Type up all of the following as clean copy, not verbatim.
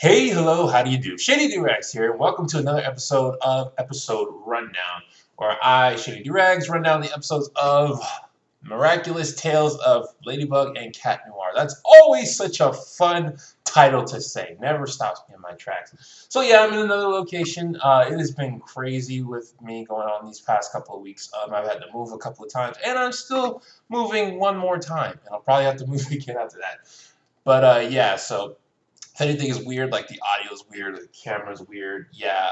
Hey, hello, how do you do? Shady Doorags here, and welcome to another episode of Episode Rundown, where I, Shady Doorags, run down the episodes of Miraculous Tales of Ladybug and Cat Noir. That's always such a fun title to say. Never stops me in my tracks. So yeah, I'm in another location. It has been crazy with me going on these past couple of weeks. I've had to move a couple of times, and I'm still moving one more time, and I'll probably have to move again after that. But yeah, so if anything is weird, like the audio is weird, the camera's weird, yeah,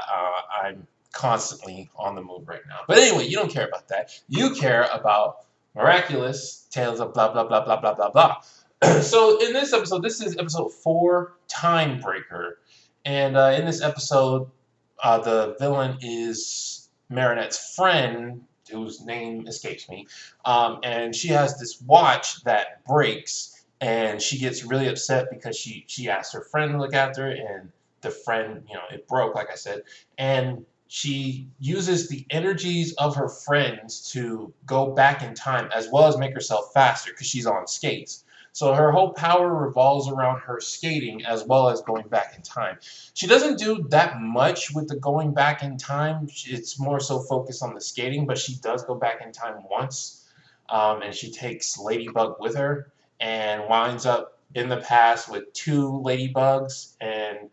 I'm constantly on the move right now. But anyway, you don't care about that. You care about Miraculous Tales of blah, blah, blah, blah, blah, blah, blah. So in this episode, this is episode 4, Timebreaker. And in this episode, the villain is Marinette's friend, whose name escapes me. And she has this watch that breaks, and she gets really upset because she asked her friend to look after it, and the friend, it broke, like I said, and she uses the energies of her friends to go back in time as well as make herself faster because she's on skates. So her whole power revolves around her skating as well as going back in time. She doesn't do that much with the going back in time. It's more so focused on the skating, but she does go back in time once, and she takes Ladybug with her and winds up in the past with 2 ladybugs and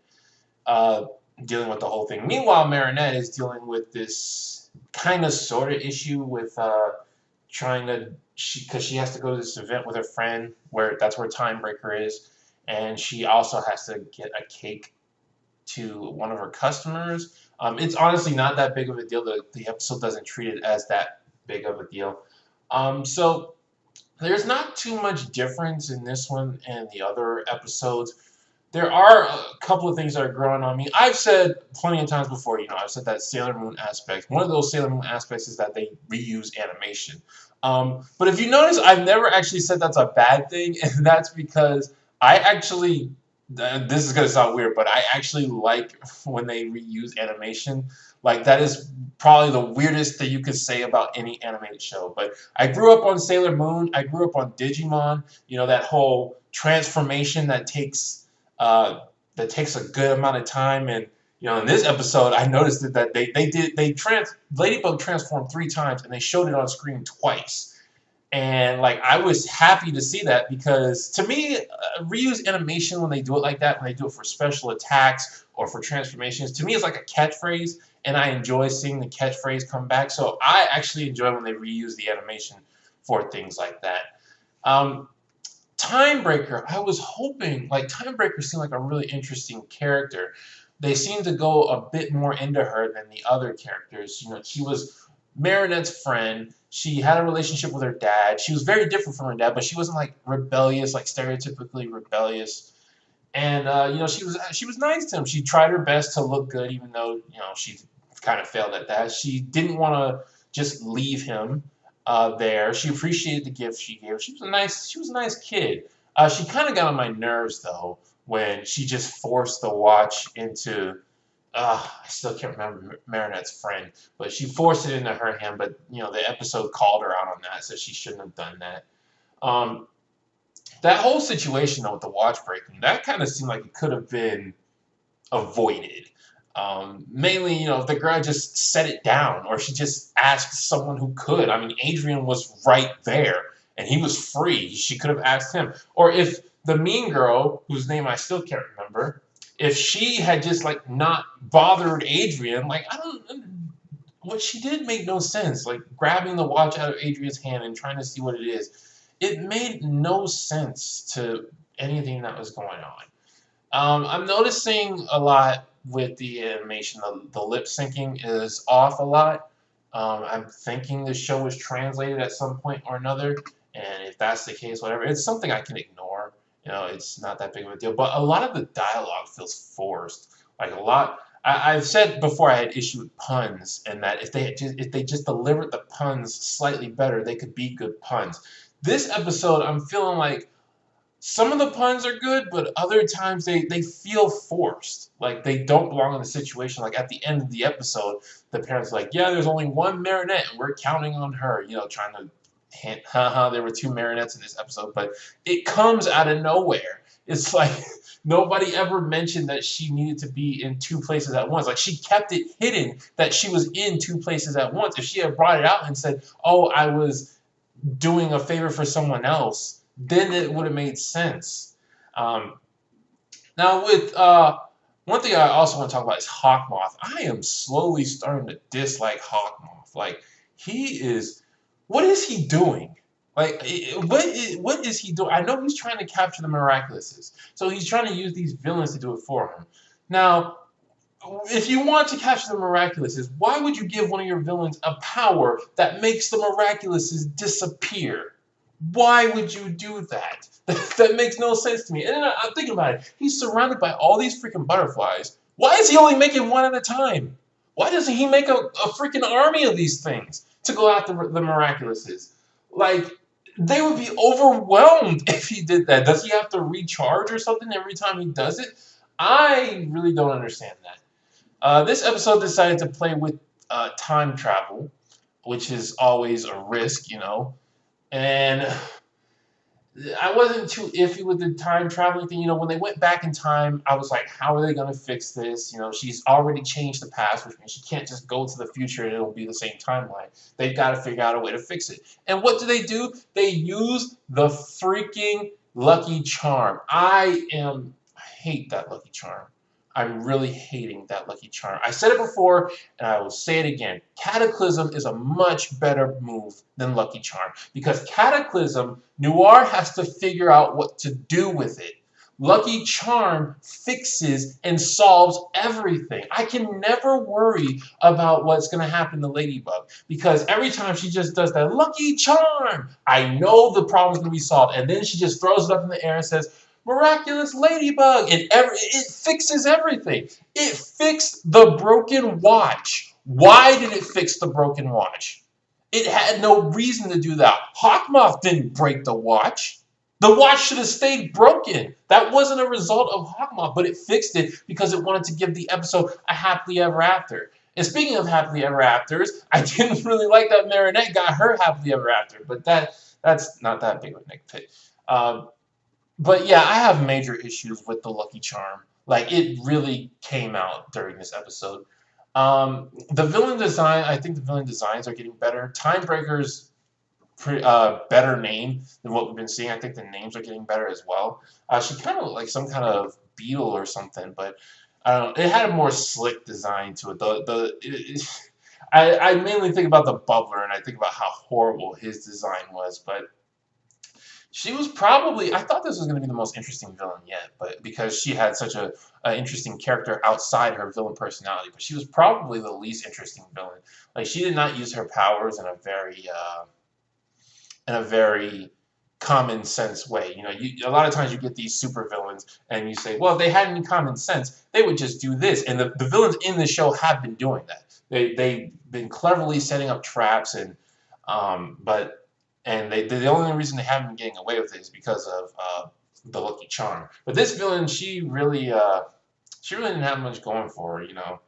dealing with the whole thing. Meanwhile, Marinette is dealing with this kind of sort of issue with trying to, because she has to go to this event with her friend where that's where Timebreaker is, and she also has to get a cake to one of her customers. It's honestly not that big of a deal. The episode doesn't treat it as that big of a deal. So there's not too much difference in this one and the other episodes. There are a couple of things that are growing on me. I've said plenty of times before, I've said that Sailor Moon aspect. One of those Sailor Moon aspects is that they reuse animation. But if you notice, I've never actually said that's a bad thing, and that's because I actually, this is going to sound weird, but I actually like when they reuse animation. Like, that is probably the weirdest thing you could say about any animated show. But I grew up on Sailor Moon. I grew up on Digimon. That whole transformation that takes a good amount of time. And in this episode, I noticed that Ladybug transformed 3 times, and they showed it on screen twice. And like, I was happy to see that because to me, reuse animation when they do it like that, when they do it for special attacks or for transformations, to me it's like a catchphrase, and I enjoy seeing the catchphrase come back. So I actually enjoy when they reuse the animation for things like that. Timebreaker, I was hoping, like, Timebreaker seemed like a really interesting character. They seemed to go a bit more into her than the other characters. She was Marinette's friend. She had a relationship with her dad. She was very different from her dad, but she wasn't like rebellious, like stereotypically rebellious. And she was nice to him. She tried her best to look good, even though she kind of failed at that. She didn't want to just leave him there. She appreciated the gift she gave. She was a nice kid. She kind of got on my nerves though when she just forced the watch into. I still can't remember Marinette's friend, but she forced it into her hand. But the episode called her out on that, so she shouldn't have done that. That whole situation though with the watch breaking, that kind of seemed like it could have been avoided. Mainly, if the girl just set it down, or she just asked someone who could. I mean, Adrian was right there, and he was free. She could have asked him. Or if the mean girl, whose name I still can't remember, if she had just, like, not bothered Adrian, like, what she did made no sense. Like, grabbing the watch out of Adrian's hand and trying to see what it is. It made no sense to anything that was going on. I'm noticing a lot with the animation. The lip syncing is off a lot. I'm thinking the show was translated at some point or another, and if that's the case, whatever. It's something I can ignore. It's not that big of a deal. But a lot of the dialogue feels forced. Like a lot. I've said before I had issue with puns, and that if they just delivered the puns slightly better, they could be good puns. This episode, I'm feeling like some of the puns are good, but other times they feel forced. Like they don't belong in the situation. Like at the end of the episode, the parents are like, yeah, there's only one Marinette, and we're counting on her, trying to hint, haha, there were 2 Marinettes in this episode, but it comes out of nowhere. It's like nobody ever mentioned that she needed to be in two places at once. Like, she kept it hidden that she was in two places at once. If she had brought it out and said, oh, I was doing a favor for someone else, then it would have made sense. Now, with one thing I also want to talk about is Hawkmoth. I am slowly starting to dislike Hawkmoth. Like, he is, what is he doing? Like, what is he doing? I know he's trying to capture the Miraculouses, so he's trying to use these villains to do it for him. Now, if you want to capture the Miraculouses, why would you give one of your villains a power that makes the Miraculouses disappear? Why would you do that? That makes no sense to me. And then I'm thinking about it. He's surrounded by all these freaking butterflies. Why is he only making one at a time? Why doesn't he make a freaking army of these things to go after the Miraculouses? Like, they would be overwhelmed if he did that. Does he have to recharge or something every time he does it? I really don't understand that. This episode decided to play with time travel, which is always a risk, you know. And I wasn't too iffy with the time traveling thing. You know, when they went back in time, I was like, how are they going to fix this? You know, she's already changed the past, which means she can't just go to the future and it'll be the same timeline. They've got to figure out a way to fix it. And what do? They use the freaking Lucky Charm. I hate that Lucky Charm. I'm really hating that Lucky Charm. I said it before, and I will say it again. Cataclysm is a much better move than Lucky Charm. Because Cataclysm, Noir has to figure out what to do with it. Lucky Charm fixes and solves everything. I can never worry about what's going to happen to Ladybug. Because every time she just does that Lucky Charm, I know the problem's going to be solved. And then she just throws it up in the air and says, Miraculous Ladybug, and it fixes everything. It fixed the broken watch. Why did it fix the broken watch? It had no reason to do that. Hawkmoth didn't break the watch. The watch should have stayed broken. That wasn't a result of Hawkmoth, but it fixed it because it wanted to give the episode a happily ever after. And speaking of happily ever afters, I didn't really like that Marinette got her happily ever after, but that's not that big of a nitpick. But yeah, I have major issues with the Lucky Charm. Like, it really came out during this episode. The villain design, I think the villain designs are getting better. Timebreaker's better name than what we've been seeing. I think the names are getting better as well. She kind of looked like some kind of beetle or something, but I don't know. It had a more slick design to it. I mainly think about the Bubbler, and I think about how horrible his design was, but she was probably, I thought this was going to be the most interesting villain yet, but because she had such an interesting character outside her villain personality, but she was probably the least interesting villain. Like, she did not use her powers in a very common sense way. You know, a lot of times you get these super villains and you say, well, if they had any common sense, they would just do this. And the villains in the show have been doing that. They've been cleverly setting up traps, and the only reason they haven't been getting away with it is because of the Lucky Charm. But this villain, she really didn't have much going for her. You know,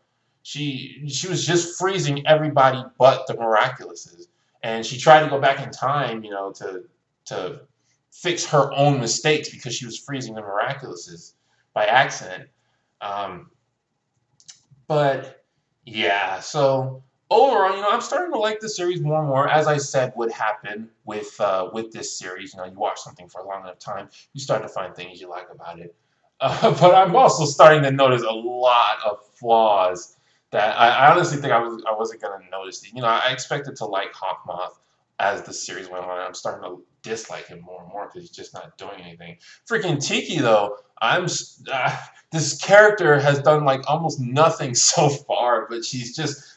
she was just freezing everybody but the Miraculouses, and she tried to go back in time, you know, to fix her own mistakes because she was freezing the Miraculouses by accident. But yeah, so overall, you know, I'm starting to like the series more and more. As I said would happen with this series. You know, you watch something for a long enough time, you start to find things you like about it. But I'm also starting to notice a lot of flaws that I honestly think I wasn't going to notice. You know, I expected to like Hawkmoth as the series went on. I'm starting to dislike him more and more because he's just not doing anything. Freaking Tiki, though, this character has done like almost nothing so far, but she's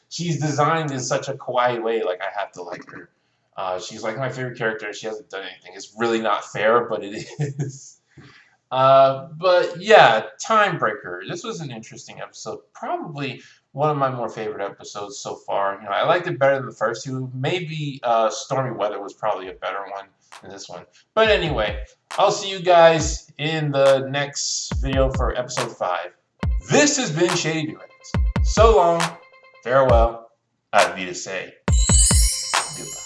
designed in such a kawaii way. Like, I have to like her. She's like my favorite character, and she hasn't done anything. It's really not fair, but it is. But yeah, Timebreaker. This was an interesting episode. Probably one of my more favorite episodes so far. You know, I liked it better than the first two. Maybe Stormy Weather was probably a better one than this one. But anyway, I'll see you guys in the next video for episode 5. This has been Shady Doorags. So long, farewell, I'd be to say goodbye.